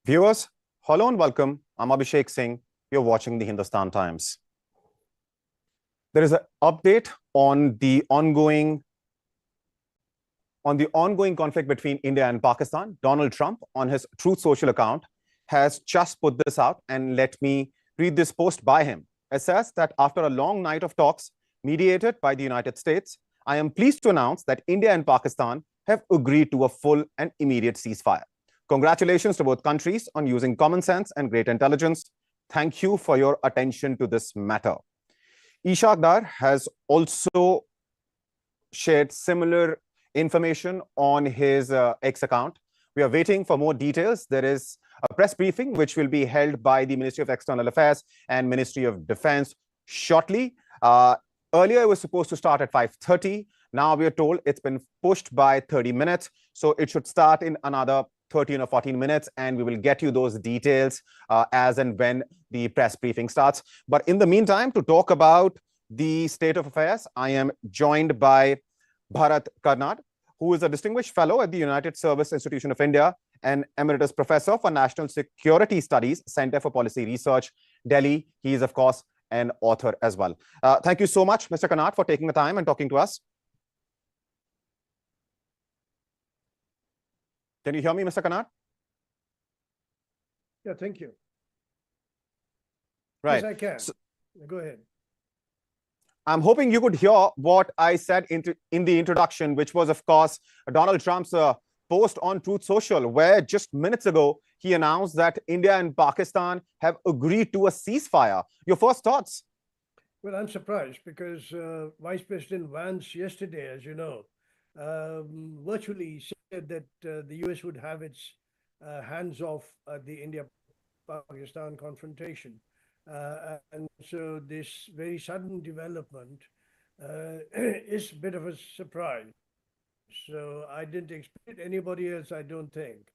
Viewers, hello and welcome. I'm Abhishek Singh. You're watching the Hindustan Times. There is an update on the ongoing conflict between India and Pakistan. Donald Trump, on his Truth Social account, has just put this out, and let me read this post by him. It says that after a long night of talks mediated by the United States, I am pleased to announce that India and Pakistan have agreed to a full and immediate ceasefire. Congratulations to both countries on using common sense and great intelligence. Thank you for your attention to this matter. Ishaq Dar has also shared similar information on his X account. We are waiting for more details. There is a press briefing which will be held by the Ministry of External Affairs and Ministry of Defense shortly. Earlier, it was supposed to start at 5:30. Now we are told it's been pushed by 30 minutes. So it should start in another 13 or 14 minutes, and we will get you those details as and when the press briefing starts. But in the meantime, to talk about the state of affairs, I am joined by Bharat Karnad, who is a distinguished fellow at the United Service Institution of India and emeritus professor for National Security Studies, Center for Policy Research, Delhi. He is, of course, an author as well. Thank you so much, Mr. Karnad, for taking the time and talking to us. Can you hear me, Mr. Karnad? Yeah, thank you. Right. Yes, I can. Go ahead. I'm hoping you could hear what I said in the introduction, which was, of course, Donald Trump's post on Truth Social, where just minutes ago, he announced that India and Pakistan have agreed to a ceasefire. Your first thoughts? Well, I'm surprised because Vice President Vance yesterday, as you know, virtually said that the US would have its hands off the India-Pakistan confrontation. And so this very sudden development is a bit of a surprise. So I didn't expect anybody else, I don't think.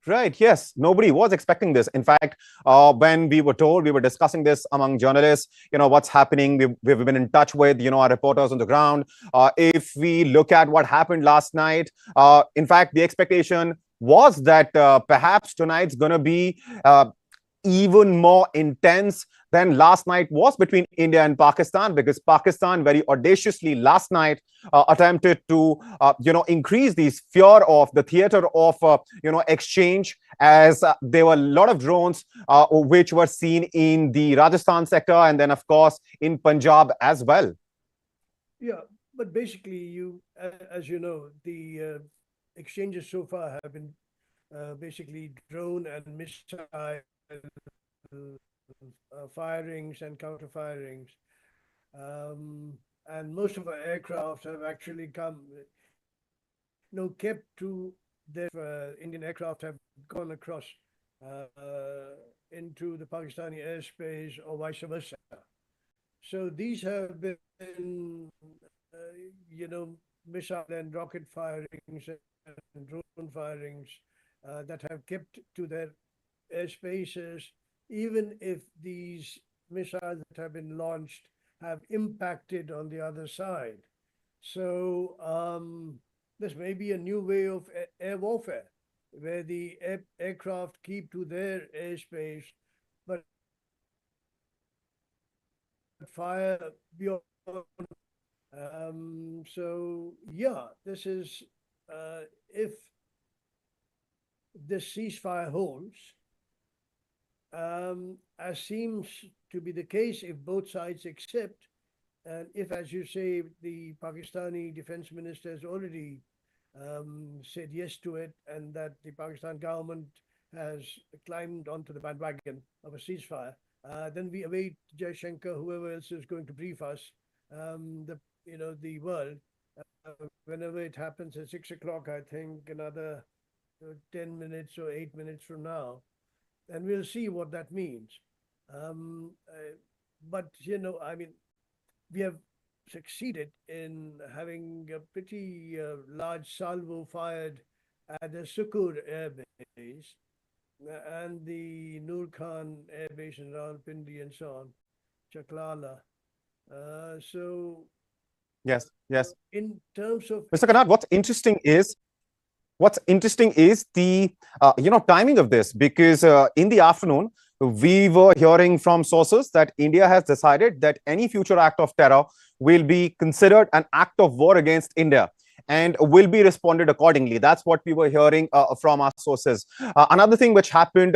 Right. Yes. Nobody was expecting this. In fact, when we were told, we were discussing this among journalists, what's happening. We've been in touch with, our reporters on the ground. If we look at what happened last night, in fact, the expectation was that perhaps tonight's going to be even more intense than last night was between India and Pakistan, because Pakistan very audaciously last night attempted to, increase the sphere of the theater of, exchange, as there were a lot of drones which were seen in the Rajasthan sector, and then, of course, in Punjab as well. Yeah, but basically, as you know, the exchanges so far have been basically drone and missile firings and counter firings, and most of our aircraft have actually kept to their Indian aircraft have gone across into the Pakistani airspace or vice versa. So these have been, missile and rocket firings and drone firings that have kept to their airspaces, even if these missiles that have been launched have impacted on the other side. So this may be a new way of air warfare, where the aircraft keep to their airspace, but fire beyond. So yeah, this is if the ceasefire holds, as seems to be the case, if both sides accept, and if, as you say, the Pakistani defense minister has already said yes to it, and that the Pakistan government has climbed onto the bandwagon of a ceasefire, then we await Jaishankar, whoever else is going to brief us, the world, whenever it happens at 6 o'clock, I think another 10 minutes or 8 minutes from now, and we'll see what that means. But, we have succeeded in having a pretty large salvo fired at the Sukur Air Base and the Noor Khan Air Base in Rawalpindi and so on, Chaklala. So, Yes, yes. in terms of Mr. Kanat, what's interesting is the timing of this, because in the afternoon we were hearing from sources that India has decided that any future act of terror will be considered an act of war against India and will be responded accordingly. That's what we were hearing from our sources. Another thing which happened,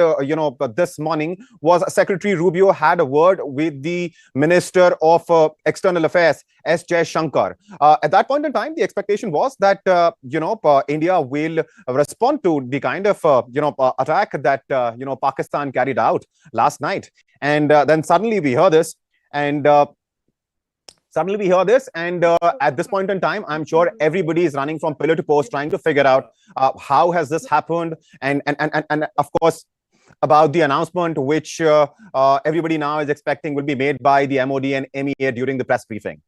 this morning was Secretary Rubio had a word with the Minister of External Affairs, S. Shankar. At that point in time, the expectation was that India will respond to the kind of attack that Pakistan carried out last night, and then suddenly we hear this, and at this point in time, I'm sure everybody is running from pillar to post, trying to figure out how has this happened, and of course, about the announcement which everybody now is expecting will be made by the MOD and MEA during the press briefing.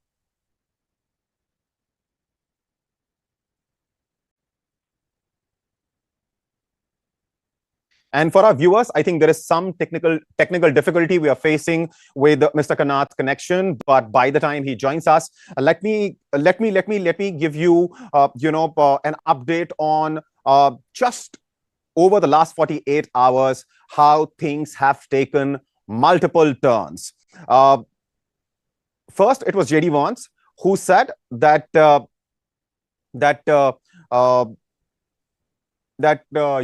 And for our viewers, I think there is some technical difficulty we are facing with Mr. Kanat's connection. But by the time he joins us, let me give you an update on just over the last 48 hours how things have taken multiple turns. First, it was JD Vance who said that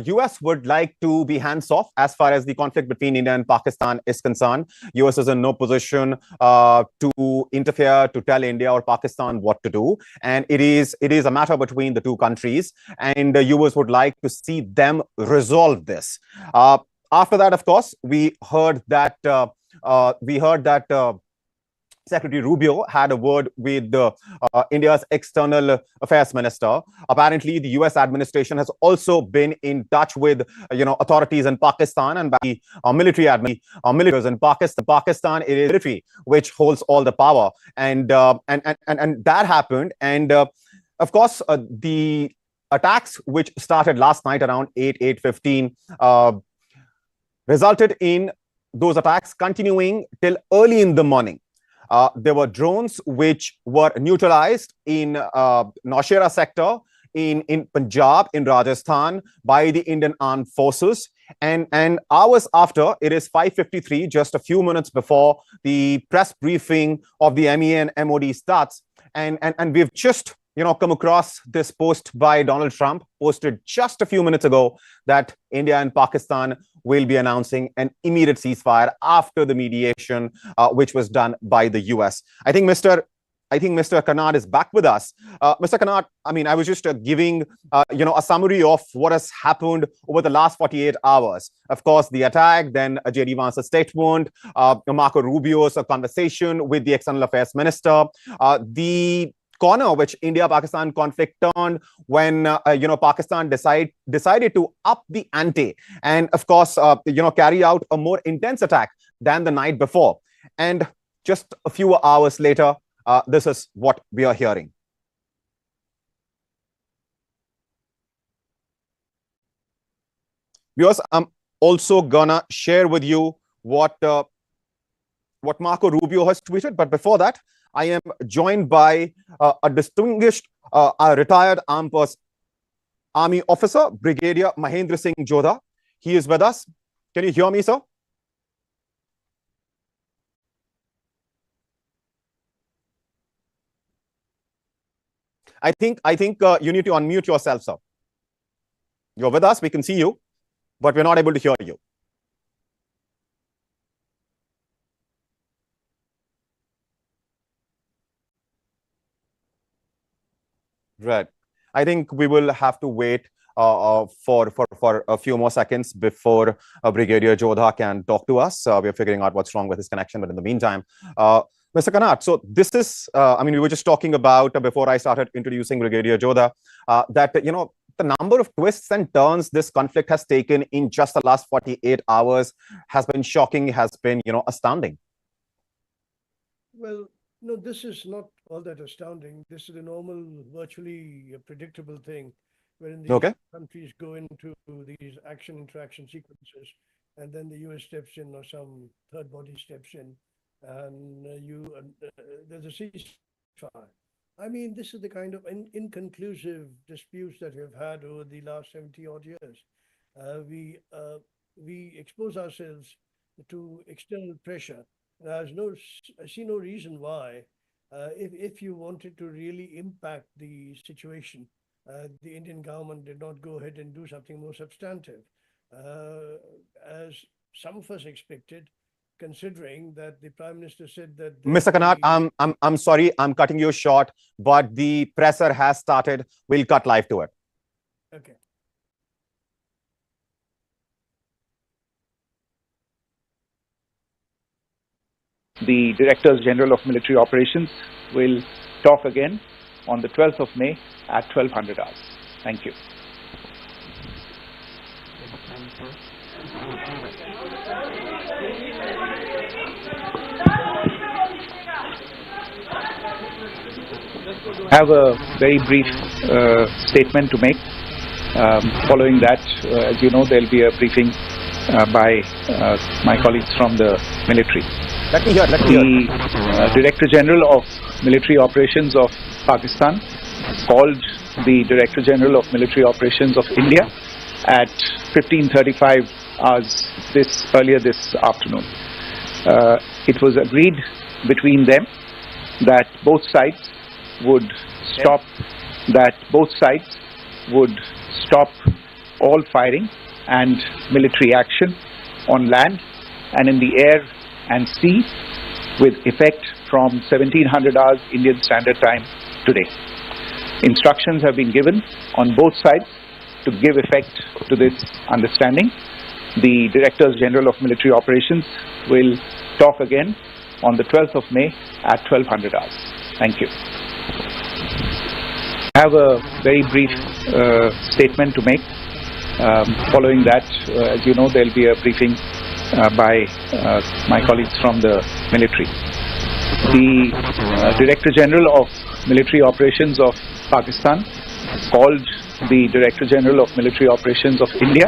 US would like to be hands-off as far as the conflict between India and Pakistan is concerned. US is in no position to interfere, to tell India or Pakistan what to do. And it is a matter between the two countries. And the US would like to see them resolve this. After that, of course, we heard that Secretary Rubio had a word with India's external affairs minister. Apparently, the US administration has also been in touch with authorities in Pakistan and by military militaries in Pakistan. Pakistan, it is military which holds all the power, and that happened. And of course, the attacks which started last night around 8:15 resulted in those attacks continuing till early in the morning. There were drones which were neutralized in Naushera sector, in Punjab, in Rajasthan by the Indian Armed Forces. And hours after, it is 5:53, just a few minutes before the press briefing of the MEA and MOD starts. And we've just come across this post by Donald Trump, posted just a few minutes ago, that India and Pakistan will be announcing an immediate ceasefire after the mediation, which was done by the US. I think Mr. Kanat is back with us. Mr. Kanat, I was just giving a summary of what has happened over the last 48 hours. Of course, the attack, then JD Vance's statement, Marco Rubio's conversation with the External Affairs Minister, the corner which India-Pakistan conflict turned when Pakistan decided to up the ante and, of course, carry out a more intense attack than the night before. And just a few hours later, this is what we are hearing. Viewers, I'm also gonna share with you what Marco Rubio has tweeted. But before that, I am joined by a distinguished retired army officer, Brigadier Mahendra Singh Jodha. He is with us. Can you hear me, sir? I think you need to unmute yourself, sir. You're with us. We can see you, but we're not able to hear you. Right. I think we will have to wait for a few more seconds before Brigadier Jodha can talk to us. We're figuring out what's wrong with his connection, but in the meantime, Mr. Kanat, so this is, we were just talking about, before I started introducing Brigadier Jodha, that, the number of twists and turns this conflict has taken in just the last 48 hours has been shocking, has been, astounding. Well, No, this is not all that astounding. This is a normal, virtually predictable thing wherein these Okay. countries go into these action interaction sequences, and then the US steps in or some third body steps in, and there's a ceasefire. I mean, this is the kind of inconclusive disputes that we've had over the last 70 odd years. Uh, we uh, we expose ourselves to external pressure. I see no reason why, if you wanted to really impact the situation, the Indian government did not go ahead and do something more substantive, as some of us expected, considering that the Prime Minister said that there Mr. would Kanat, be. I'm sorry, I'm cutting you short, but the presser has started. We'll cut live to it. Okay. The Directors General of Military Operations will talk again on the 12th of May at 1200 hours. Thank you. I have a very brief statement to make. Following that, as you know, there will be a briefing by my colleagues from the military. Let me hear. The Director General of Military Operations of Pakistan called the Director General of Military Operations of India at 15:35 hours earlier this afternoon. It was agreed between them that both sides would stop all firing and military action on land and in the air and sea with effect from 1700 hours Indian Standard Time today. Instructions have been given on both sides to give effect to this understanding. The Directors General of Military Operations will talk again on the 12th of May at 1200 hours. Thank you. I have a very brief statement to make. Following that, as you know, there will be a briefing by my colleagues from the military. The Director General of Military Operations of Pakistan called the Director General of Military Operations of India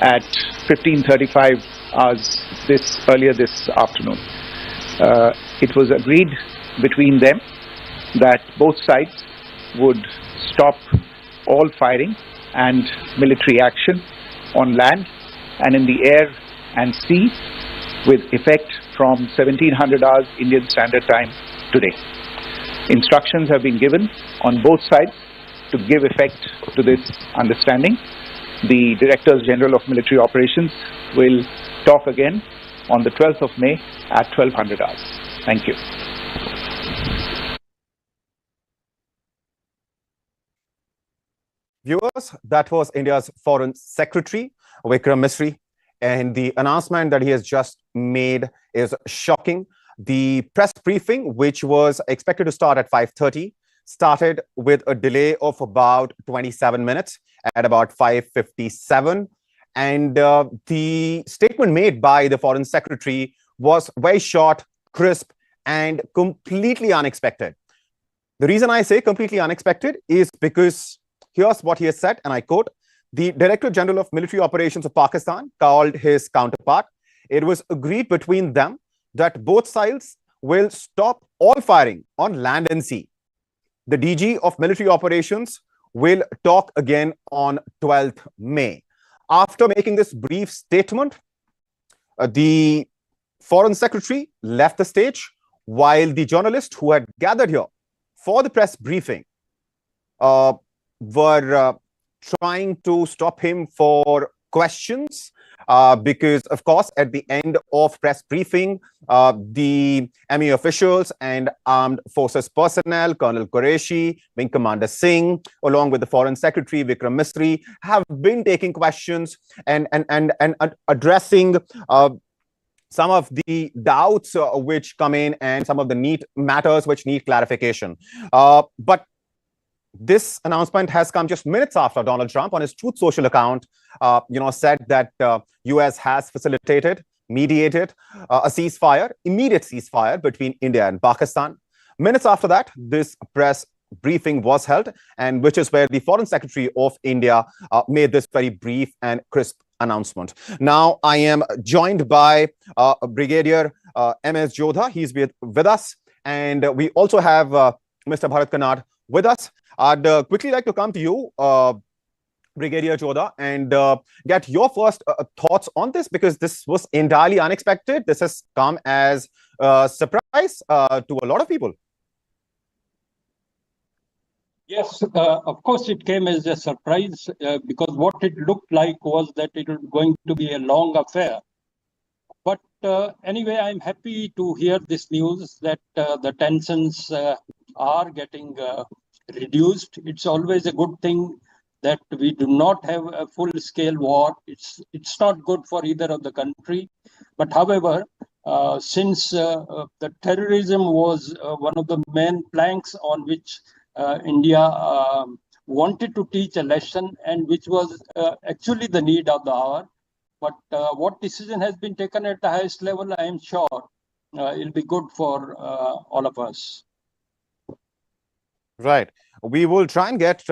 at 15:35 hours earlier this afternoon. It was agreed between them that both sides would stop all firing and military action on land and in the air and sea with effect from 1700 hours Indian Standard Time today. Instructions have been given on both sides to give effect to this understanding. The Directors General of Military Operations will talk again on the 12th of May at 1200 hours. Thank you. Viewers, that was India's Foreign Secretary, Vikram Misri, and the announcement that he has just made is shocking. The press briefing, which was expected to start at 5:30, started with a delay of about 27 minutes at about 5:57. And the statement made by the Foreign Secretary was very short, crisp, and completely unexpected. The reason I say completely unexpected is because here's what he has said, and I quote, "The Director General of Military Operations of Pakistan called his counterpart. It was agreed between them that both sides will stop all firing on land and sea. The DG of Military Operations will talk again on 12th May. After making this brief statement, the Foreign Secretary left the stage while the journalists who had gathered here for the press briefing were trying to stop him for questions because, of course, at the end of press briefing, the ME officials and armed forces personnel, Colonel Qureshi, Wing Commander Singh, along with the Foreign Secretary Vikram Misri, have been taking questions and addressing some of the doubts which come in and some of the matters which need clarification. But this announcement has come just minutes after Donald Trump on his Truth Social account, said that US has facilitated, mediated a ceasefire, immediate ceasefire between India and Pakistan. Minutes after that, this press briefing was held, and which is where the Foreign Secretary of India made this very brief and crisp announcement. Now, I am joined by Brigadier M.S. Jodha. He's with us. And we also have Mr. Bharat Kannad with us. I'd quickly like to come to you, Brigadier Jodha, and get your first thoughts on this, because this was entirely unexpected. This has come as a surprise to a lot of people. Yes, of course, it came as a surprise because what it looked like was that it was going to be a long affair. But anyway, I'm happy to hear this news that the tensions are getting reduced. It's always a good thing that we do not have a full-scale war. It's not good for either of the country. But however, since the terrorism was one of the main planks on which India wanted to teach a lesson, and which was actually the need of the hour. But what decision has been taken at the highest level, I am sure it'll be good for all of us. Right. We will try and get,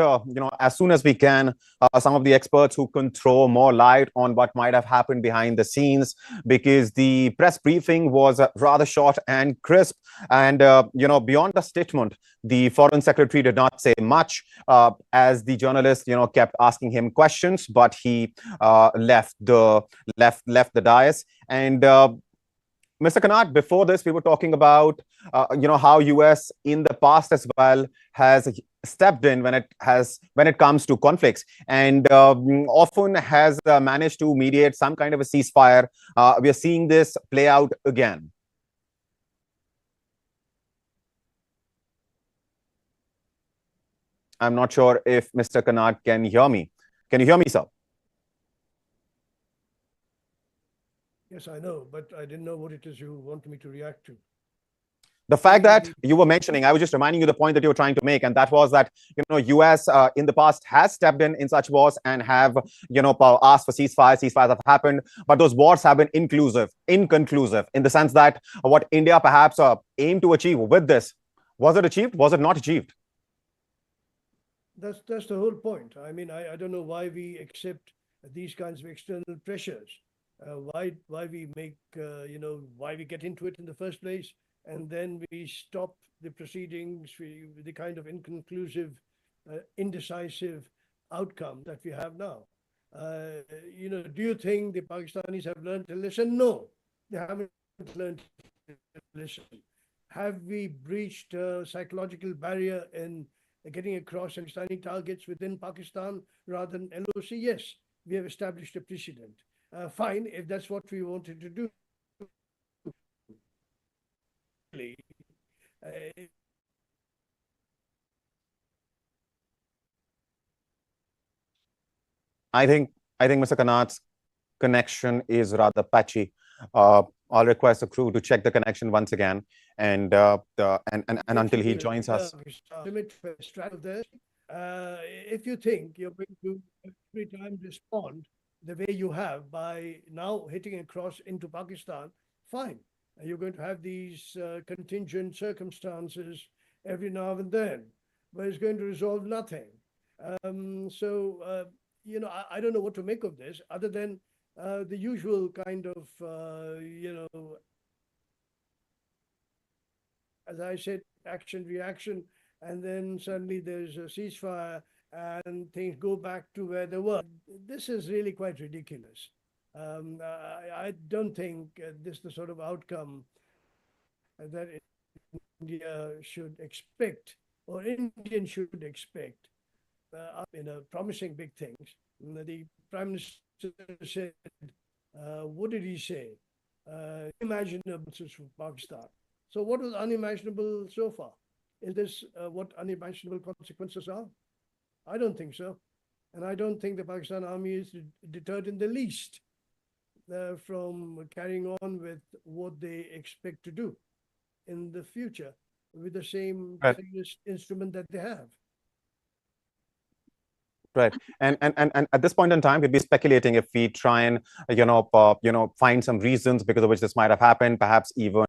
as soon as we can, some of the experts who can throw more light on what might have happened behind the scenes, because the press briefing was rather short and crisp. And, beyond the statement, the Foreign Secretary did not say much as the journalist, kept asking him questions, but he left the dais. And Mr. Kannad, before this, we were talking about, how US in the past as well has stepped in when it comes to conflicts, and often has managed to mediate some kind of a ceasefire. We are seeing this play out again. I'm not sure if Mr. Kannad can hear me. Can you hear me, sir? Yes, I know, but I didn't know what it is you want me to react to. The fact that you were mentioning, I was just reminding you the point that you were trying to make, and that was that, US in the past has stepped in such wars and have, asked for ceasefire. Ceasefires have happened, but those wars have been inconclusive, in the sense that what India perhaps aimed to achieve with this, was it achieved? Was it not achieved? That's the whole point. I mean, I don't know why we accept these kinds of external pressures. Why we make, why we get into it in the first place, and then we stop the proceedings, the kind of inconclusive, indecisive outcome that we have now. Do you think the Pakistanis have learned a lesson? No, they haven't learned a lesson. Have we breached a psychological barrier in getting across Pakistani targets within Pakistan rather than LOC? Yes, we have established a precedent. Fine, if that's what we wanted to do. I think Mr. Kannad's connection is rather patchy. I'll request the crew to check the connection once again, and until he joins us. If you think you're going to every time respond the way you have by now hitting across into Pakistan, fine. You're going to have these contingent circumstances every now and then, but it's going to resolve nothing. I don't know what to make of this, other than the usual kind of, as I said, action, reaction, and then suddenly there's a ceasefire and things go back to where they were. This is really quite ridiculous. I don't think this is the sort of outcome that India should expect, or Indians should expect, promising big things. The Prime Minister said, what did he say? Unimaginable for Pakistan. So what was unimaginable so far? Is this what unimaginable consequences are? I don't think so. And I don't think the Pakistan army is deterred in the least from carrying on with what they expect to do in the future with the same instrument that they have. Right. And at this point in time, we'd be speculating if we try and, find some reasons because of which this might have happened, perhaps even,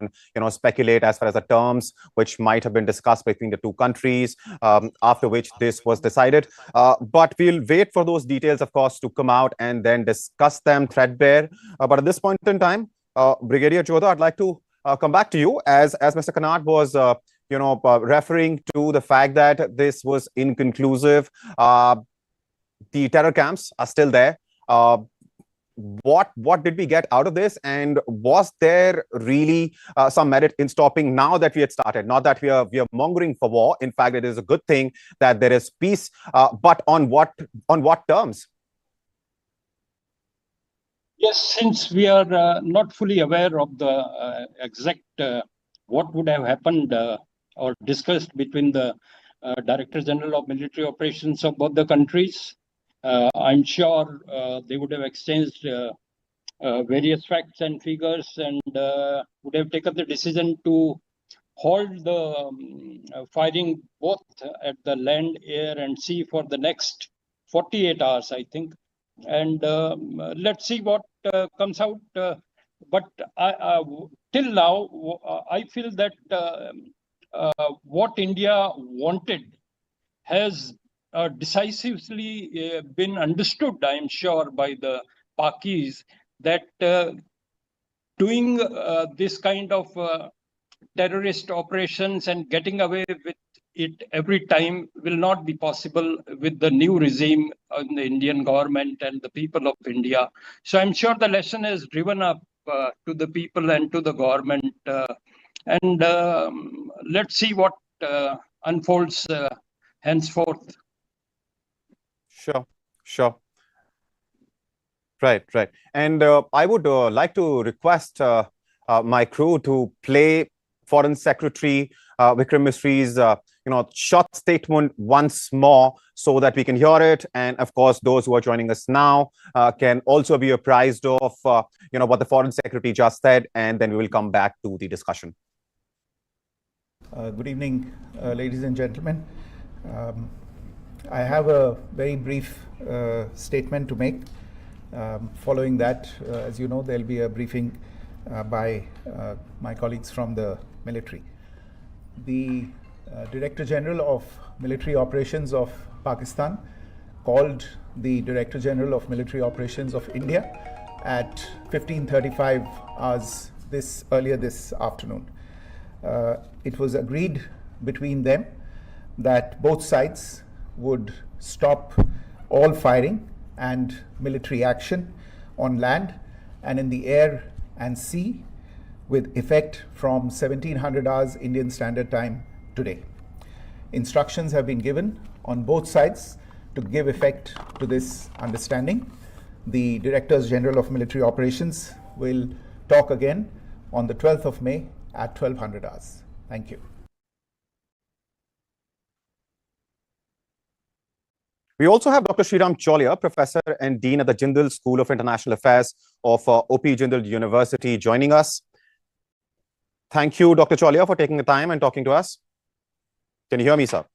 speculate as far as the terms which might have been discussed between the two countries, after which this was decided. But we'll wait for those details, of course, to come out and then discuss them threadbare. But at this point in time, Brigadier Jodha, I'd like to come back to you as Mr. Kanat was, referring to the fact that this was inconclusive. The terror camps are still there. What did we get out of this, and was there really some merit in stopping now that we had started? Not that we are mongering for war. In fact, it is a good thing that there is peace. But on what terms? Yes, since we are not fully aware of the exact what would have happened or discussed between the Director General of Military Operations of both the countries, I'm sure they would have exchanged various facts and figures and would have taken the decision to hold the firing both at the land, air, and sea for the next 48 hours, I think. And let's see what comes out. But till now, I feel that what India wanted has decisively been understood, I am sure, by the Pakis, that doing this kind of terrorist operations and getting away with it every time will not be possible with the new regime in the Indian government and the people of India. So I'm sure the lesson is driven up to the people and to the government. And let's see what unfolds henceforth. Sure. Right. And I would like to request my crew to play Foreign Secretary Vikram Misri's short statement once more so that we can hear it. And of course, those who are joining us now can also be apprised of what the Foreign Secretary just said, and then we will come back to the discussion. Good evening, ladies and gentlemen. I have a very brief statement to make. Following that, as you know, there will be a briefing by my colleagues from the military. The Director General of Military Operations of Pakistan called the Director General of Military Operations of India at 15:35 hours earlier this afternoon. It was agreed between them that both sides would stop all firing and military action on land and in the air and sea with effect from 1700 hours Indian Standard Time today. Instructions have been given on both sides to give effect to this understanding. The Directors General of Military Operations will talk again on the 12th of May at 1200 hours. Thank you. We also have Dr. Sriram Cholia, Professor and Dean at the Jindal School of International Affairs of OP Jindal University, joining us. Thank you, Dr. Cholia, for taking the time and talking to us. Can you hear me, sir?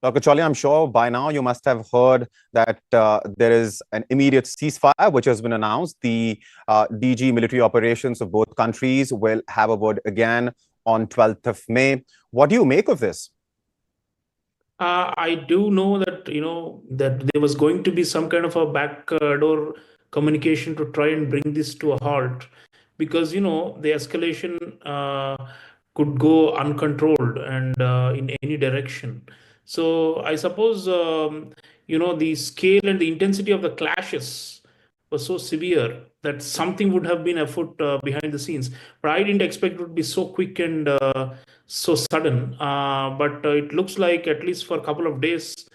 Dr. Cholia, I'm sure by now you must have heard that there is an immediate ceasefire which has been announced. The DG military operations of both countries will have a word again on 12th of May. What do you make of this? I do know that, that there was going to be some kind of a backdoor communication to try and bring this to a halt, because, the escalation could go uncontrolled and in any direction. So I suppose, the scale and the intensity of the clashes was so severe that something would have been afoot behind the scenes. But I didn't expect it would be so quick and so sudden. But it looks like at least for a couple of days,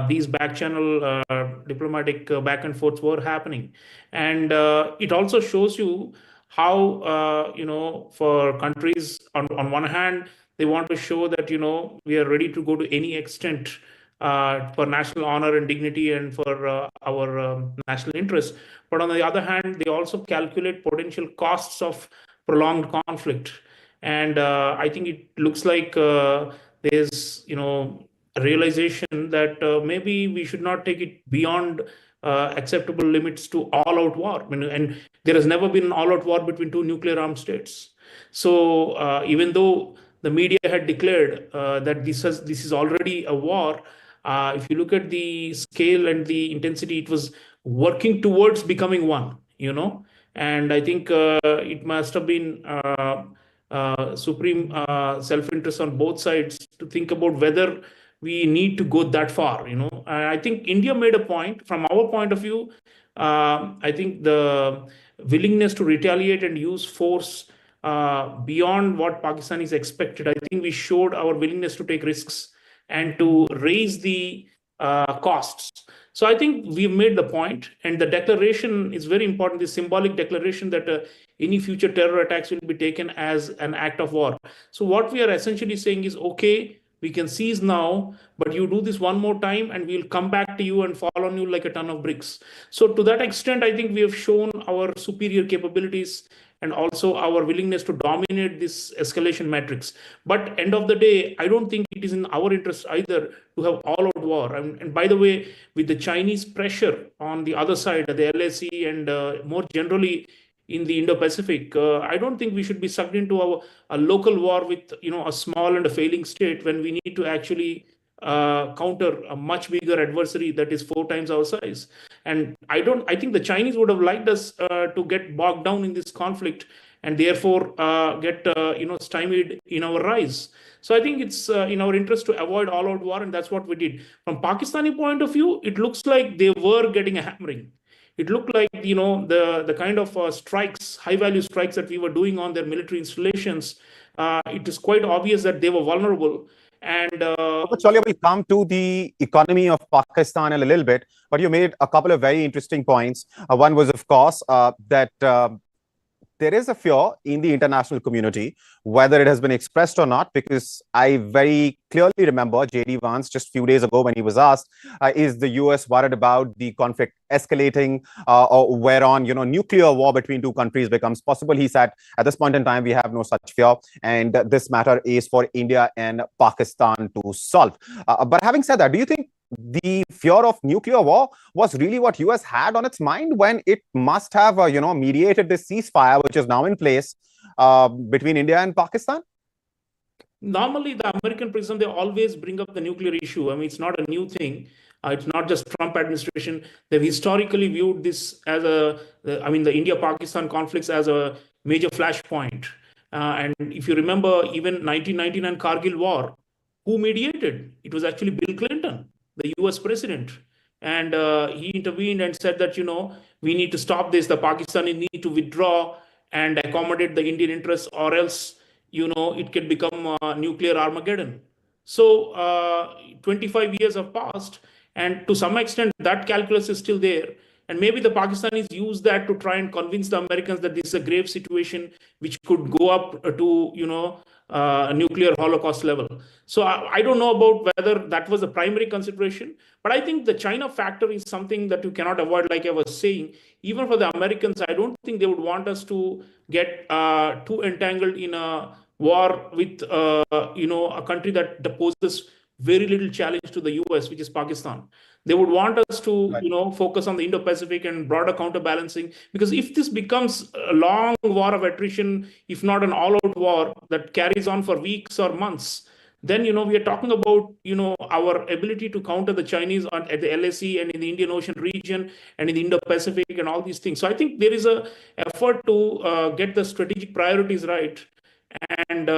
these back channel diplomatic back and forths were happening. And it also shows you how, for countries, on one hand, they want to show that, we are ready to go to any extent for national honor and dignity and for our national interests. But on the other hand, they also calculate potential costs of prolonged conflict. And I think it looks like there's, realization that maybe we should not take it beyond acceptable limits to all-out war. And there has never been an all-out war between two nuclear-armed states. So even though the media had declared that this is already a war, if you look at the scale and the intensity, it was working towards becoming one. And I think it must have been supreme self-interest on both sides to think about whether we need to go that far. I think India made a point. From our point of view, I think the willingness to retaliate and use force beyond what Pakistanis expected, I think we showed our willingness to take risks and to raise the costs. So I think we've made the point, and the declaration is very important, the symbolic declaration that any future terror attacks will be taken as an act of war. So what we are essentially saying is, okay, we can cease now, but you do this one more time and we'll come back to you and fall on you like a ton of bricks. So to that extent, I think we have shown our superior capabilities and also our willingness to dominate this escalation matrix. But end of the day, I don't think it is in our interest either to have all-out war. And by the way, with the Chinese pressure on the other side, the LAC and more generally in the Indo-Pacific, I don't think we should be sucked into a local war with a small and a failing state when we need to actually counter a much bigger adversary that is 4 times our size. And I think the Chinese would have liked us to get bogged down in this conflict and therefore get stymied in our rise. So I think it's in our interest to avoid all-out war, and that's what we did. From Pakistani point of view, it looks like they were getting a hammering. It looked like the kind of strikes, high-value strikes that we were doing on their military installations. It is quite obvious that they were vulnerable. And Chalia, we'll come to the economy of Pakistan in a little bit, but you made a couple of very interesting points. One was, of course, that there is a fear in the international community, whether it has been expressed or not, because I very clearly remember J.D. Vance just a few days ago when he was asked, is the U.S. worried about the conflict escalating or whereon, nuclear war between two countries becomes possible? He said, at this point in time, we have no such fear, and this matter is for India and Pakistan to solve. But having said that, do you think the fear of nuclear war was really what US had on its mind when it must have, mediated this ceasefire, which is now in place between India and Pakistan? Normally, the American president, they always bring up the nuclear issue. I mean, it's not a new thing. It's not just Trump administration. They've historically viewed this as the India-Pakistan conflicts as a major flashpoint. And if you remember, even 1999 Kargil war, who mediated? It was actually Bill Clinton, the US president. And he intervened and said that, we need to stop this. The Pakistani need to withdraw and accommodate the Indian interests, or else, it can become nuclear Armageddon. So 25 years have passed, and to some extent, that calculus is still there. And maybe the Pakistanis use that to try and convince the Americans that this is a grave situation which could go up to, a nuclear holocaust level. So I don't know about whether that was the primary consideration, but I think the China factor is something that you cannot avoid. Like I was saying, even for the Americans, I don't think they would want us to get too entangled in a war with, a country that poses very little challenge to the US, which is Pakistan. They would want us to, focus on the Indo-Pacific and broader counterbalancing, because if this becomes a long war of attrition, if not an all-out war that carries on for weeks or months, then, we are talking about, our ability to counter the Chinese at the LAC and in the Indian Ocean region and in the Indo-Pacific and all these things. So I think there is a effort to get the strategic priorities right. And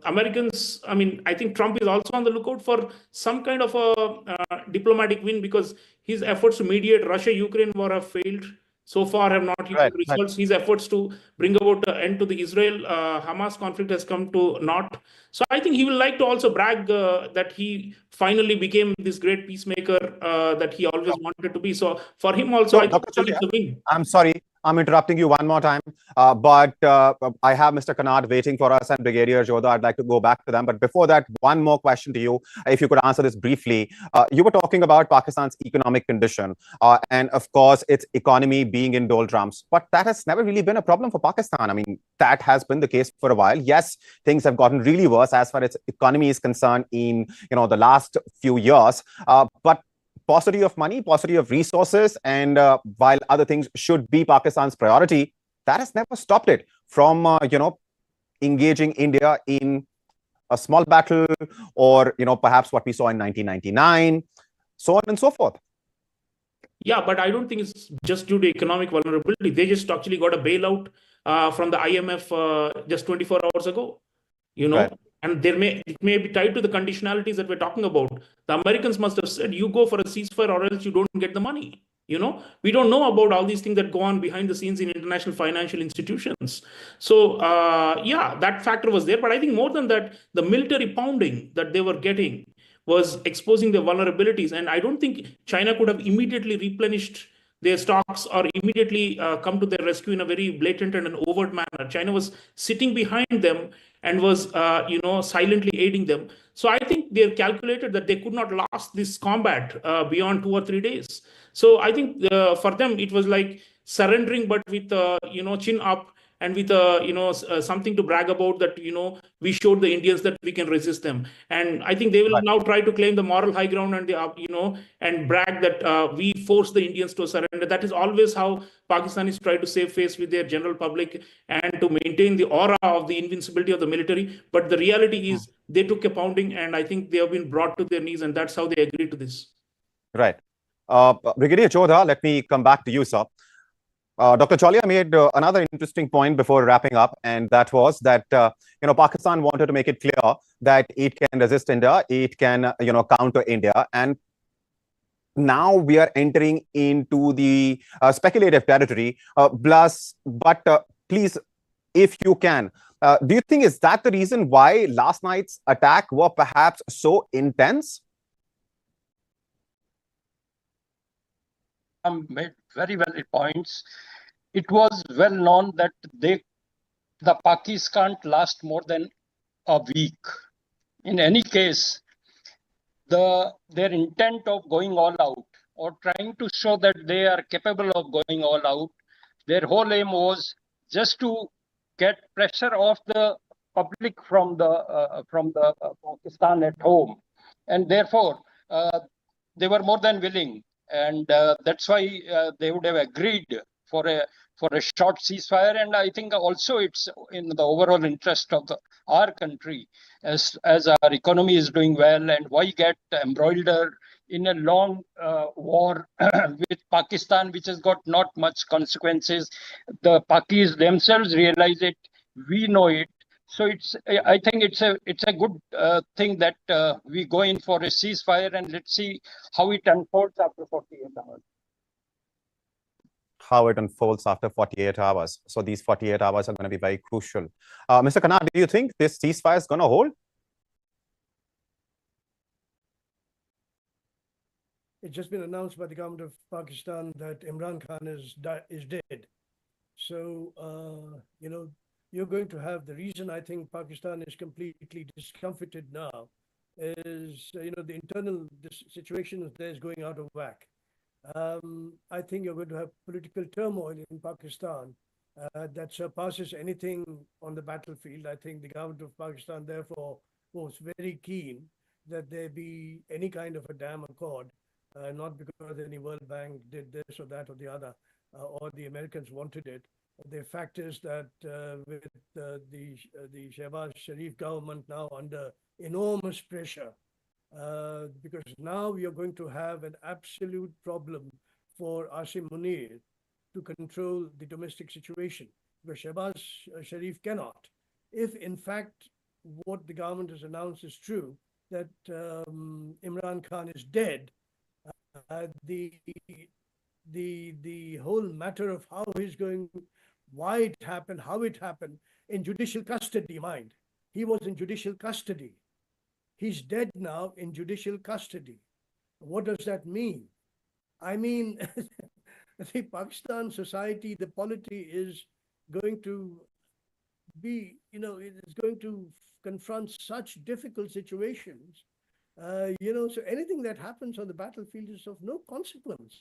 Americans, I think Trump is also on the lookout for some kind of a diplomatic win, because his efforts to mediate Russia-Ukraine war have failed. So far have not yielded results. Right. His efforts to bring about an end to the Israel-Hamas conflict has come to naught. So I think he will like to also brag that he finally became this great peacemaker that he always wanted to be. So for him also, I think it's a win. I'm sorry, I'm interrupting you one more time, but I have Mr. Kanad waiting for us and Brigadier Jodha. I'd like to go back to them. But before that, one more question to you, if you could answer this briefly. You were talking about Pakistan's economic condition and, of course, its economy being in doldrums. But that has never really been a problem for Pakistan. that has been the case for a while. Yes, things have gotten really worse as far as economy is concerned in the last few years. But paucity of money, paucity of resources, and while other things should be Pakistan's priority, that has never stopped it from engaging India in a small battle, or perhaps what we saw in 1999, so on and so forth. Yeah, but I don't think it's just due to economic vulnerability. They just actually got a bailout from the IMF just 24 hours ago, Right. and it may be tied to the conditionalities that we're talking about. The Americans must have said, you go for a ceasefire or else you don't get the money. We don't know about all these things that go on behind the scenes in international financial institutions. So, yeah, that factor was there. But I think more than that, the military pounding that they were getting was exposing their vulnerabilities. And I don't think China could have immediately replenished their stocks or immediately come to their rescue in a very blatant and an overt manner. China was sitting behind them and was, silently aiding them. So I think they calculated that they could not last this combat beyond 2 or 3 days. So I think for them it was like surrendering, but with chin up, and with something to brag about, that we showed the Indians that we can resist them. And I think they will now try to claim the moral high ground, and and brag that we forced the Indians to surrender. That is always how Pakistanis try to save face with their general public and to maintain the aura of the invincibility of the military. But the reality is they took a pounding, and I think they have been brought to their knees, and that's how they agreed to this. Right. Brigadier Chodha, let me come back to you, sir. Dr. Cholia made another interesting point before wrapping up, and that was that Pakistan wanted to make it clear that it can resist India, it can counter India, and now we are entering into the speculative territory. But please, if you can, do you think is that the reason why last night's attack were perhaps so intense? Made very valid points. It was well known that the Pakis can't last more than a week. In any case, their intent of going all out, or trying to show that they are capable of going all out, their whole aim was just to get pressure off the public from the Pakistan at home, and therefore they were more than willing. And that's why they would have agreed for a short ceasefire. And I think also it's in the overall interest of our country, as our economy is doing well, and why get embroiled in a long war with Pakistan, which has got not much consequences. The Pakis themselves realize it. We know it. So I think it's a good thing that we go in for a ceasefire, and let's see how it unfolds after 48 hours. How it unfolds after 48 hours. So these 48 hours are going to be very crucial. Mr. Khanna, do you think this ceasefire is going to hold? It's just been announced by the government of Pakistan that Imran Khan is dead. So, you're going to have, the reason I think Pakistan is completely discomfited now is, the internal situation there is going out of whack. I think you're going to have political turmoil in Pakistan that surpasses anything on the battlefield. I think the government of Pakistan, therefore, was very keen that there be any kind of a damn accord, not because any World Bank did this or that or the other, or the Americans wanted it. The fact is that with the Shehbaz Sharif government now under enormous pressure, because now we are going to have an absolute problem for Asim Munir to control the domestic situation, because Shehbaz Sharif cannot. If in fact what the government has announced is true, that Imran Khan is dead, the whole matter of how he's going, why it happened, how it happened, in judicial custody, mind. He was in judicial custody. He's dead now in judicial custody. What does that mean? I mean, the Pakistan society, the polity is going to be, it's going to confront such difficult situations. So anything that happens on the battlefield is of no consequence.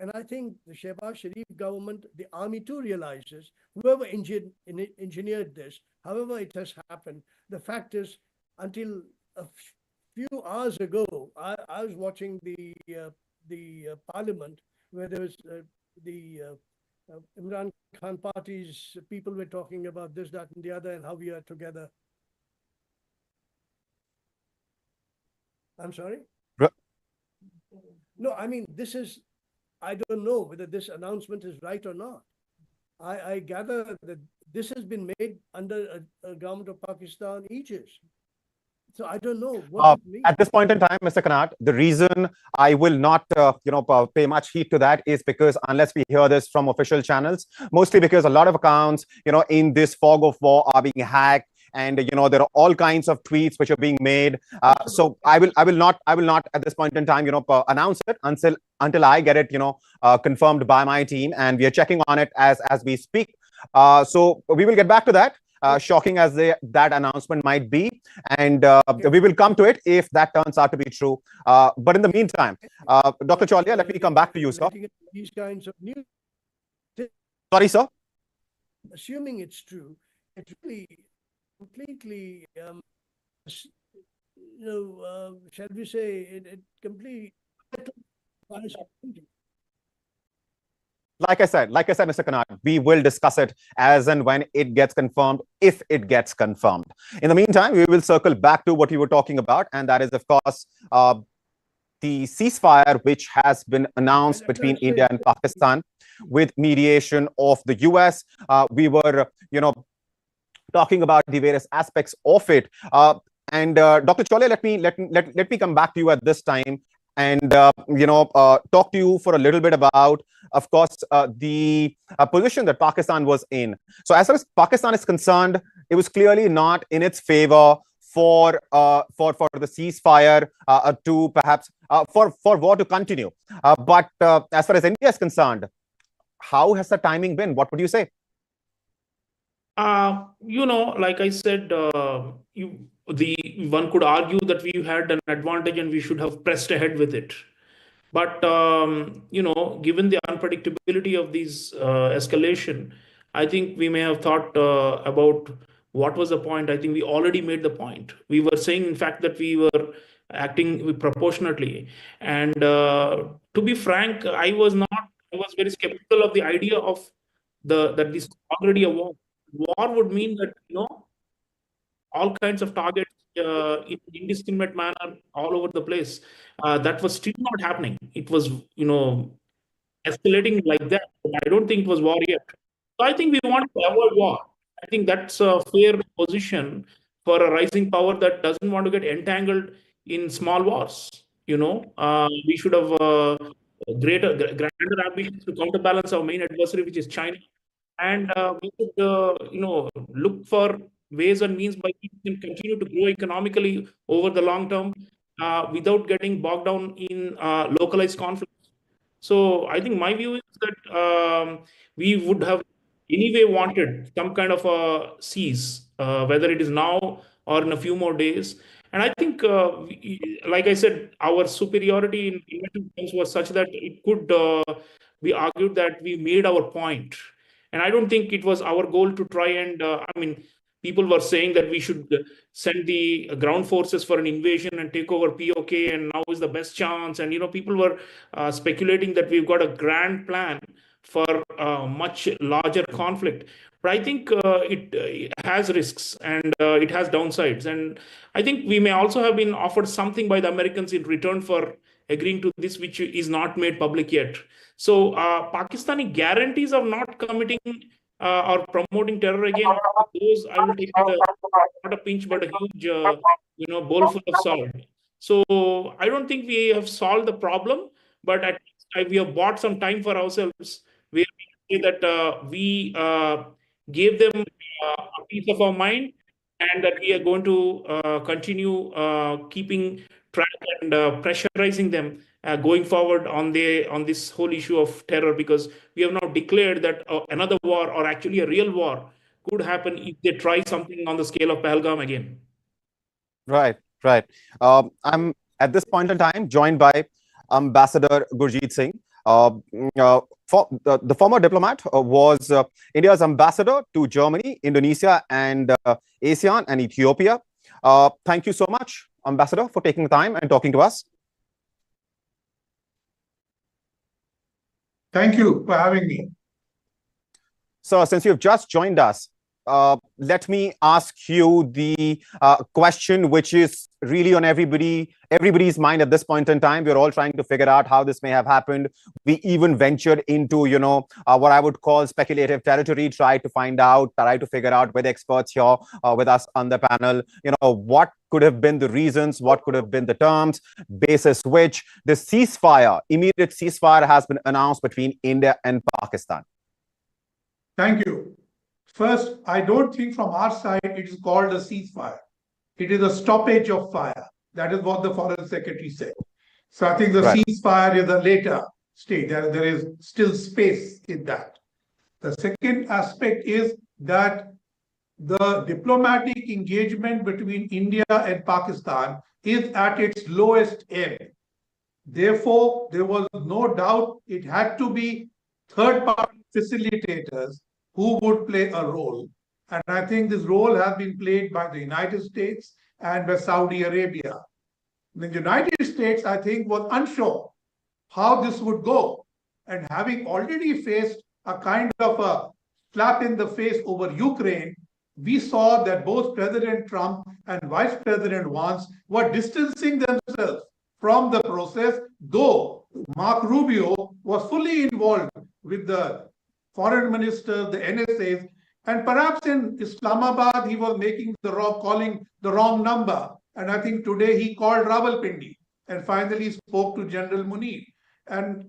And I think the Shehbaz Sharif government, the army too realizes, whoever engineered this, however it has happened, the fact is, until a few hours ago, I was watching the parliament where there was the Imran Khan party's people were talking about this, that, and the other, and how we are together. I'm sorry? No, I mean, this is, I don't know whether this announcement is right or not. I gather that this has been made under a government of Pakistan aegis. So I don't know what it means. At this point in time, Mr. Kanat, the reason I will not, pay much heed to that is because unless we hear this from official channels, mostly because a lot of accounts, in this fog of war are being hacked, and there are all kinds of tweets which are being made. So I will not at this point in time, announce it until I get it, confirmed by my team, and we are checking on it as we speak. So we will get back to that. Shocking as that announcement might be, and we will come to it if that turns out to be true. But in the meantime, Dr. Cholia, let me come back to you, sir. These kinds of news. Sorry, sir. Assuming it's true, it's really completely, shall we say, it completely. Like I said, Mr. Kanat, we will discuss it as and when it gets confirmed, if it gets confirmed. In the meantime, we will circle back to what we were talking about, and that is, of course, the ceasefire which has been announced between India and Pakistan with mediation of the US. We were, talking about the various aspects of it. And Dr. Chole, let me come back to you at this time and talk to you for a little bit about, of course, the position that Pakistan was in. So as far as Pakistan is concerned, it was clearly not in its favor for the ceasefire to perhaps for war to continue. But as far as India is concerned, how has the timing been? What would you say? Like I said, one could argue that we had an advantage and we should have pressed ahead with it. But given the unpredictability of these escalation, I think we may have thought about what was the point. I think we already made the point. We were saying, in fact, that we were acting proportionately. And to be frank, I was very skeptical of the idea of that this is already a war. War would mean that all kinds of targets in indiscriminate manner all over the place. That was still not happening. It was escalating like that. But I don't think it was war yet. So I think we want to avoid war. I think that's a fair position for a rising power that doesn't want to get entangled in small wars. We should have grander ambitions to counterbalance our main adversary, which is China. And we should, look for ways and means by which we can continue to grow economically over the long term without getting bogged down in localized conflicts. So I think my view is that we would have anyway wanted some kind of a cease, whether it is now or in a few more days. And I think, like I said, our superiority in relative terms was such that it could be argued that we made our point. And I don't think it was our goal to try and, people were saying that we should send the ground forces for an invasion and take over POK, and now is the best chance. And, people were speculating that we've got a grand plan for a much larger conflict. But I think it has risks and it has downsides. And I think we may also have been offered something by the Americans in return for agreeing to this, which is not made public yet. So Pakistani guarantees of not committing or promoting terror again, those I will take not a pinch, but a huge, bowl full of salt. So I don't think we have solved the problem, but at least we have bought some time for ourselves. We say that we gave them a piece of our mind, and that we are going to continue keeping track and pressurizing them going forward on this whole issue of terror, because we have now declared that another war, or actually a real war, could happen if they try something on the scale of Pahalgam again. Right. I'm at this point in time joined by Ambassador Gurjeet Singh. The former diplomat was India's ambassador to Germany, Indonesia, and ASEAN and Ethiopia. Thank you so much, Ambassador, for taking the time and talking to us. Thank you for having me. So, since you've just joined us, let me ask you the question which is really on everybody's mind at this point in time. We're all trying to figure out how this may have happened. We even ventured into, what I would call speculative territory, try to figure out with experts here with us on the panel, what could have been the reasons, what could have been the terms, basis which the immediate ceasefire has been announced between India and Pakistan. Thank you. First, I don't think from our side it is called a ceasefire. It is a stoppage of fire. That is what the Foreign Secretary said. So I think the ceasefire is a later stage. There is still space in that. The second aspect is that the diplomatic engagement between India and Pakistan is at its lowest ebb. Therefore, there was no doubt it had to be third-party facilitators who would play a role. And I think this role has been played by the United States and by Saudi Arabia. The United States, I think, was unsure how this would go. And having already faced a kind of a slap in the face over Ukraine, we saw that both President Trump and Vice President Vance were distancing themselves from the process, though Mark Rubio was fully involved with the foreign minister, the NSAs, and perhaps in Islamabad, he was calling the wrong number. And I think today he called Rawalpindi and finally spoke to General Munir. And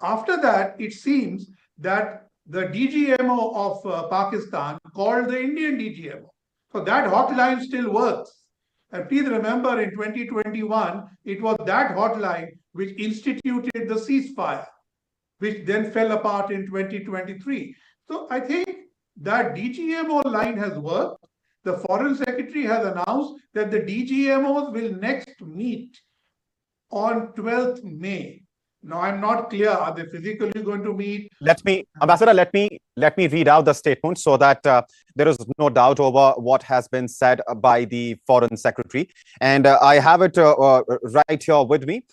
after that, it seems that the DGMO of Pakistan called the Indian DGMO. So that hotline still works. And please remember, in 2021, it was that hotline which instituted the ceasefire, which then fell apart in 2023. So I think that DGMO line has worked. The Foreign Secretary has announced that the DGMOs will next meet on 12th May. Now, I'm not clear, are they physically going to meet? Ambassador, let me read out the statement so that there is no doubt over what has been said by the Foreign Secretary. And I have it right here with me.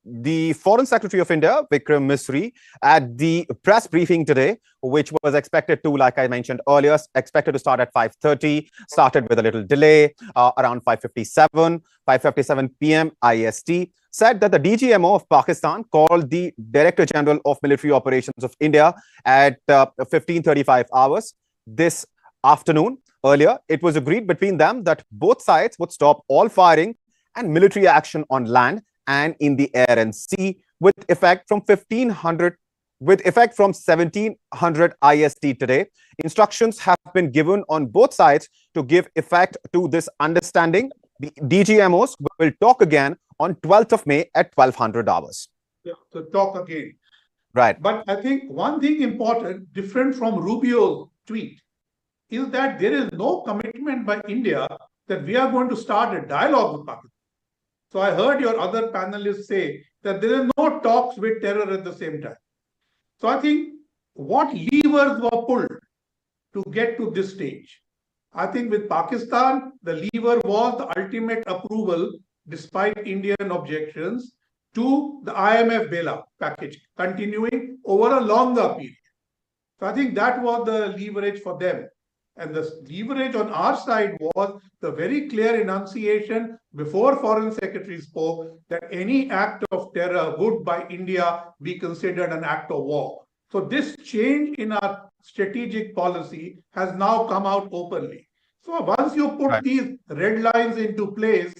The Foreign Secretary of India, Vikram Misri, at the press briefing today, which was expected to, like I mentioned earlier, expected to start at 5:30, started with a little delay, around 5:57 p.m. IST, said that the DGMO of Pakistan called the Director General of Military Operations of India at 15:35 hours this afternoon. Earlier, it was agreed between them that both sides would stop all firing and military action on land and in the air and sea with effect from 1700 IST today. Instructions have been given on both sides to give effect to this understanding. The DGMOs will talk again on 12th of May at 1200 hours. Yeah, to talk again. Right. But I think one thing important, different from Rubio's tweet, is that there is no commitment by India that we are going to start a dialogue with Pakistan. So I heard your other panelists say that there are no talks with terror at the same time. So I think what levers were pulled to get to this stage? I think with Pakistan, the lever was the ultimate approval, despite Indian objections, to the IMF bailout package, continuing over a longer period. So I think that was the leverage for them. And the leverage on our side was the very clear enunciation before Foreign Secretary spoke that any act of terror would by India be considered an act of war. So this change in our strategic policy has now come out openly. So once you put these red lines into place,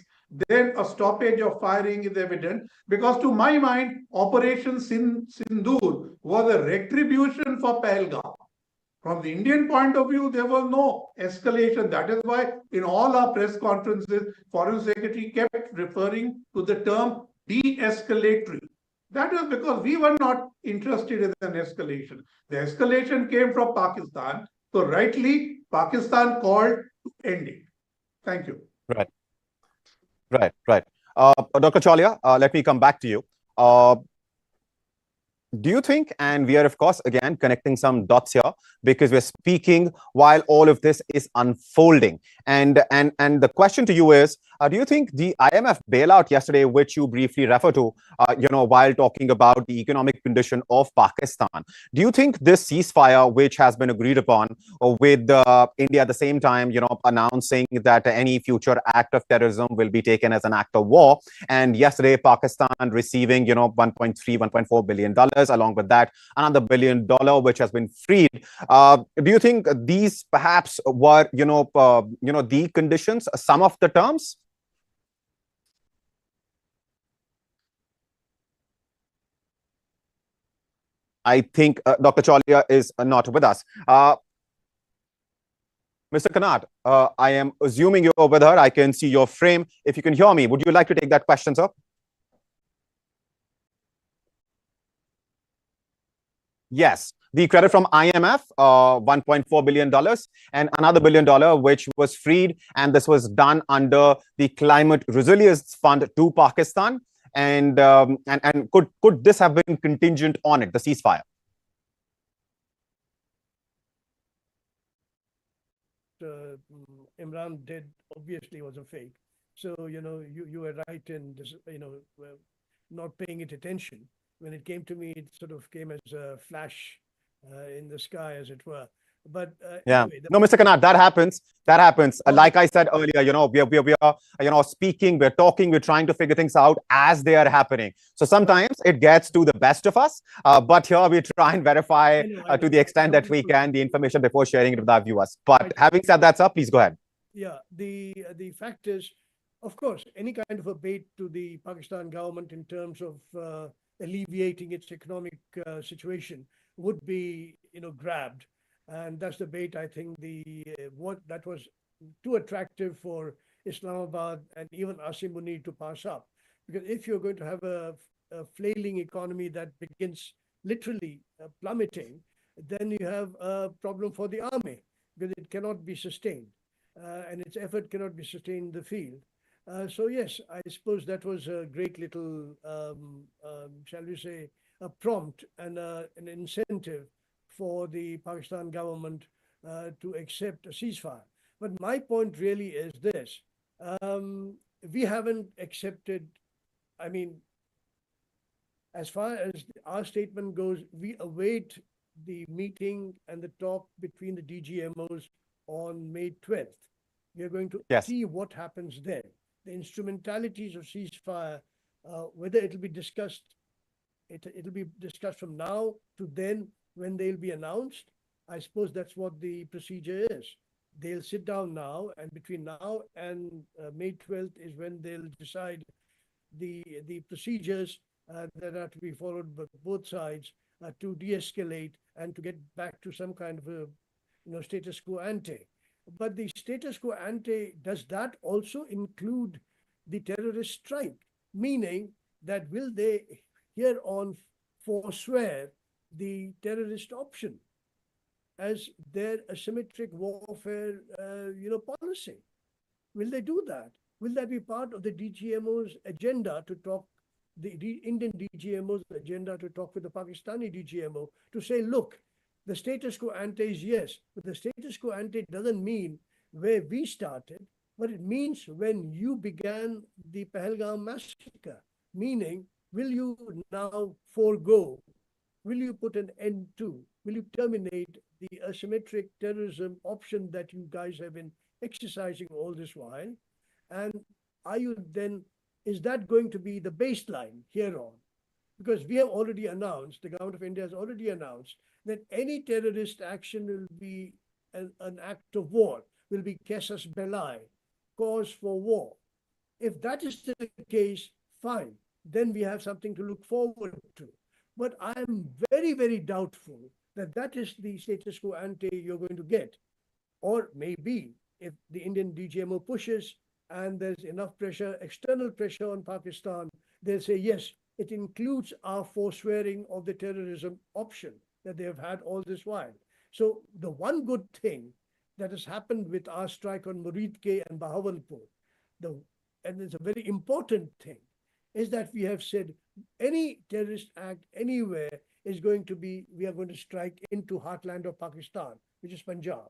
then a stoppage of firing is evident, because to my mind, Operation Sindoor was a retribution for Pahalgam. From the Indian point of view, there was no escalation. That is why in all our press conferences, Foreign Secretary kept referring to the term de-escalatory. That is because we were not interested in an escalation. The escalation came from Pakistan. So rightly, Pakistan called to end it. Thank you. Right. Dr. Cholia, let me come back to you. Do you think, and we are, of course, again, connecting some dots here because we're speaking while all of this is unfolding. And the question to you is, do you think the IMF bailout yesterday, which you briefly refer to, while talking about the economic condition of Pakistan, do you think this ceasefire, which has been agreed upon with India at the same time, announcing that any future act of terrorism will be taken as an act of war, and yesterday Pakistan receiving, 1.3, $1.4 billion, along with that, another $1 billion, which has been freed. Do you think these perhaps were, the conditions, some of the terms? I think Dr. Cholia is not with us. Mr. Kanat, I am assuming you're with her. I can see your frame. If you can hear me, would you like to take that question, sir? Yes, the credit from IMF, $1.4 billion, and another $1 billion, which was freed. And this was done under the Climate Resilience Fund to Pakistan. And could this have been contingent on it, the ceasefire? Imran did obviously was a fake. So, you were right in this, not paying it attention. When it came to me, it sort of came as a flash in the sky, as it were. But yeah, anyway, no, Mr. Kanat, that happens. That happens. Like I said earlier, we are speaking, we're talking, we're trying to figure things out as they are happening. So sometimes it gets to the best of us, but here we try and verify to the extent that we can the information before sharing it with our viewers. But having said that, sir, please go ahead. Yeah, the fact is, of course, any kind of a bait to the Pakistan government in terms of alleviating its economic situation would be, grabbed. And that's the bait. I think that was too attractive for Islamabad and even Asim Munir to pass up. Because if you're going to have a flailing economy that begins literally plummeting, then you have a problem for the army because it cannot be sustained and its effort cannot be sustained in the field. So yes, I suppose that was a great little, shall we say, a prompt and an incentive for the Pakistan government to accept a ceasefire. But my point really is this. We haven't accepted, I mean, as far as our statement goes, we await the meeting and the talk between the DGMOs on May 12th. We are going to see what happens then. The instrumentalities of ceasefire, whether it'll be discussed, it'll be discussed from now to then, when they'll be announced. I suppose that's what the procedure is. They'll sit down now, and between now and May 12th is when they'll decide the procedures that are to be followed by both sides to de-escalate and to get back to some kind of a status quo ante. But the status quo ante, does that also include the terrorist strike? Meaning that will they hereon forswear the terrorist option as their asymmetric warfare, policy? Will they do that? Will that be part of the DGMO's agenda to talk, the Indian DGMO's agenda to talk with the Pakistani DGMO to say, look, the status quo ante is yes, but the status quo ante doesn't mean where we started, but it means when you began the Pahalgam massacre, meaning will you now forego? Will you put an end to? Will you terminate the asymmetric terrorism option that you guys have been exercising all this while? And are you then, is that going to be the baseline here on? Because we have already announced, the government of India has already announced that any terrorist action will be an act of war, will be casus belli, cause for war. If that is the case, fine. Then we have something to look forward to. But I'm very, very doubtful that that is the status quo ante you're going to get. Or maybe if the Indian DGMO pushes and there's enough pressure, external pressure on Pakistan, they'll say, yes, it includes our forswearing of the terrorism option that they have had all this while. So the one good thing that has happened with our strike on Muridke and Bahawalpur, and it's a very important thing, is that we have said any terrorist act anywhere is going to be, we are going to strike into heartland of Pakistan, which is Punjab.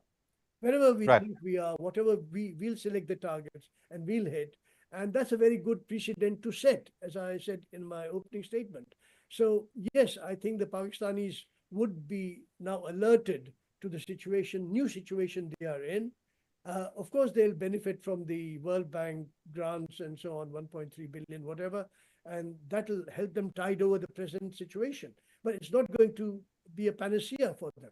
Wherever we think we are, whatever we'll select the targets and we'll hit. And that's a very good precedent to set, as I said in my opening statement. So yes, I think the Pakistanis would be now alerted to the situation, new situation they are in. Of course, they'll benefit from the World Bank grants and so on, 1.3 billion, whatever, and that'll help them tide over the present situation. But it's not going to be a panacea for them.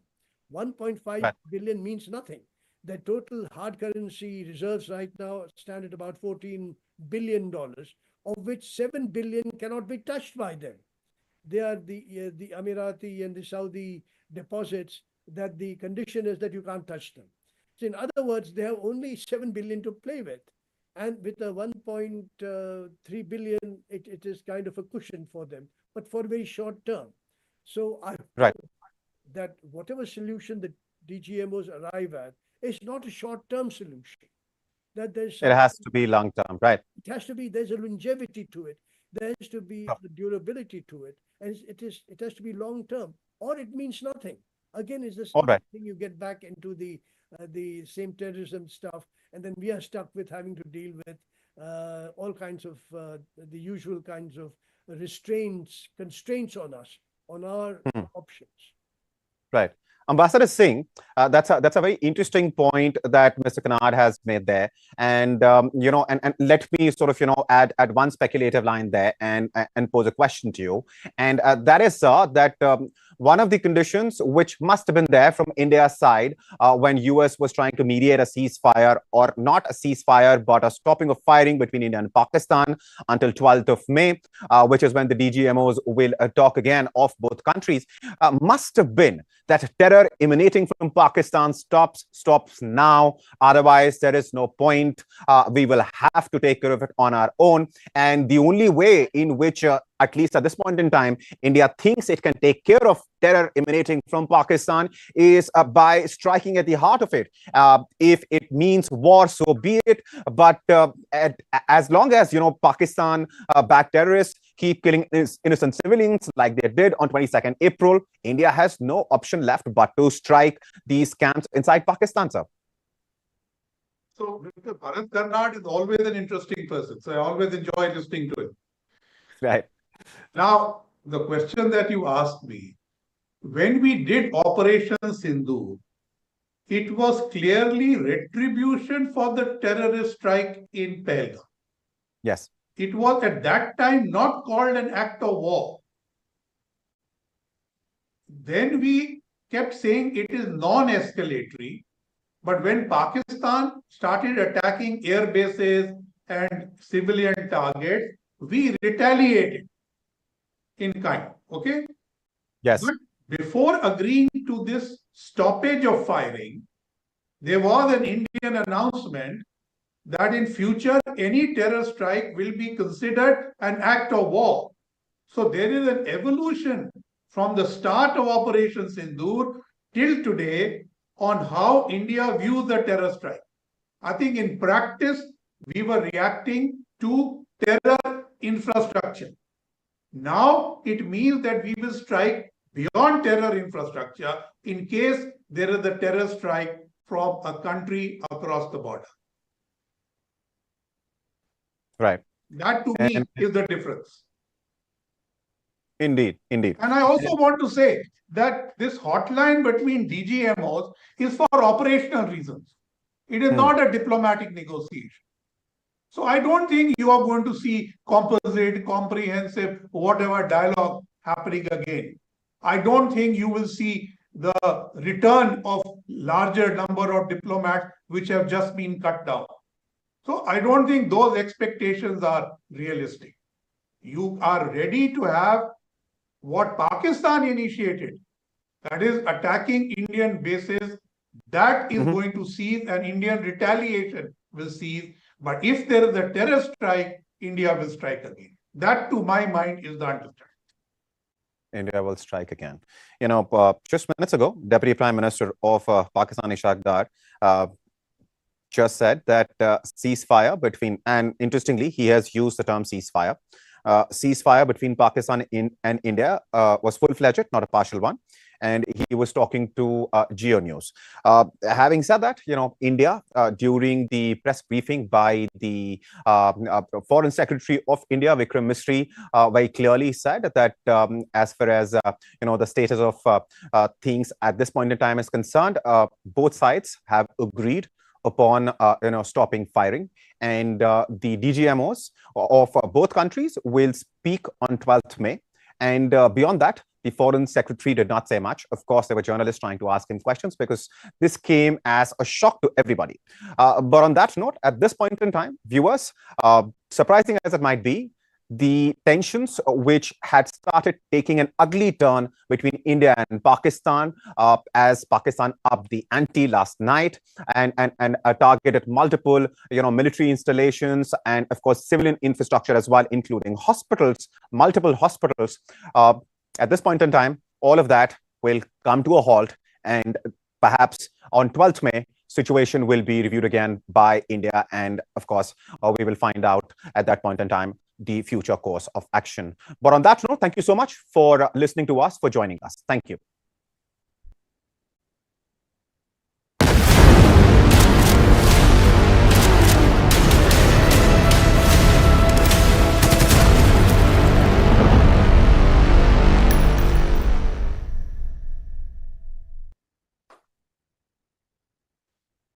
1.5 billion means nothing. The total hard currency reserves right now stand at about $14 billion, of which 7 billion cannot be touched by them. They are the Emirati and the Saudi deposits that the condition is that you can't touch them. So in other words, they have only 7 billion to play with. And with a 1.3 billion, it is kind of a cushion for them, but for a very short term. So I hope that whatever solution the DGMOs arrive at is not a short-term solution. That there's it has to be long-term, right? It has to be, there's a longevity to it. There has to be a durability to it. And it has to be long-term, or it means nothing. Again, it's the same thing. You get back into the same terrorism stuff, and then we are stuck with having to deal with all kinds of the usual kinds of constraints on us, on our options. Right. Ambassador Singh, that's a very interesting point that Mr. Kanad has made there, and you know, and let me sort of, you know, add one speculative line there and pose a question to you, and that is that one of the conditions which must have been there from India's side when US was trying to mediate a ceasefire, or not a ceasefire but a stopping of firing between India and Pakistan until 12th of May, which is when the DGMOs will talk again of both countries, must have been that terror emanating from Pakistan stops now. Otherwise, there is no point. We will have to take care of it on our own. And the only way in which, at least at this point in time, India thinks it can take care of terror emanating from Pakistan is by striking at the heart of it. If it means war, so be it. But as long as, you know, Pakistan-backed terrorists keep killing innocent civilians like they did on 22nd April, India has no option left but to strike these camps inside Pakistan, sir. So Mr. Bharat Karnad is always an interesting person. So I always enjoy listening to him. Right. Now, the question that you asked me, when we did Operation Sindoor, it was clearly retribution for the terrorist strike in Pahalgam. Yes. It was at that time not called an act of war. Then we kept saying it is non-escalatory. But when Pakistan started attacking air bases and civilian targets, we retaliated in kind. Okay? Yes. But before agreeing to this stoppage of firing, there was an Indian announcement that in future any terror strike will be considered an act of war. So there is an evolution from the start of Operation Sindoor till today on how India views the terror strike. I think in practice, we were reacting to terror infrastructure. Now it means that we will strike beyond terror infrastructure in case there is a terror strike from a country across the border. Right. That to me is the difference. Indeed, indeed. And I also want to say that this hotline between DGMOs is for operational reasons. It is not a diplomatic negotiation. So I don't think you are going to see composite, comprehensive, whatever dialogue happening again. I don't think you will see the return of larger number of diplomats which have just been cut down. So I don't think those expectations are realistic. You are ready to have what Pakistan initiated, that is attacking Indian bases, that is going to cease, and Indian retaliation will cease. But if there is a terror strike, India will strike again. That, to my mind, is the understanding. India will strike again. You know, just minutes ago, Deputy Prime Minister of Pakistan, Ishaq Dar, just said that ceasefire between, and interestingly, he has used the term ceasefire. ceasefire between Pakistan and India was full-fledged, not a partial one. And he was talking to Geo News. Having said that, India, during the press briefing by the Foreign Secretary of India, Vikram Misri, very clearly said that as far as the status of things at this point in time is concerned, both sides have agreed upon stopping firing, and the DGMOs of both countries will speak on 12th May. And beyond that, the Foreign Secretary did not say much. Of course, there were journalists trying to ask him questions because this came as a shock to everybody. But on that note, at this point in time, viewers, surprising as it might be, the tensions which had started taking an ugly turn between India and Pakistan, as Pakistan upped the ante last night and targeted multiple military installations and of course civilian infrastructure as well, including hospitals, multiple hospitals. At this point in time, all of that will come to a halt, and perhaps on 12th May, situation will be reviewed again by India, and of course we will find out at that point in time the future course of action. But on that note, thank you so much for listening to us, for joining us. Thank you.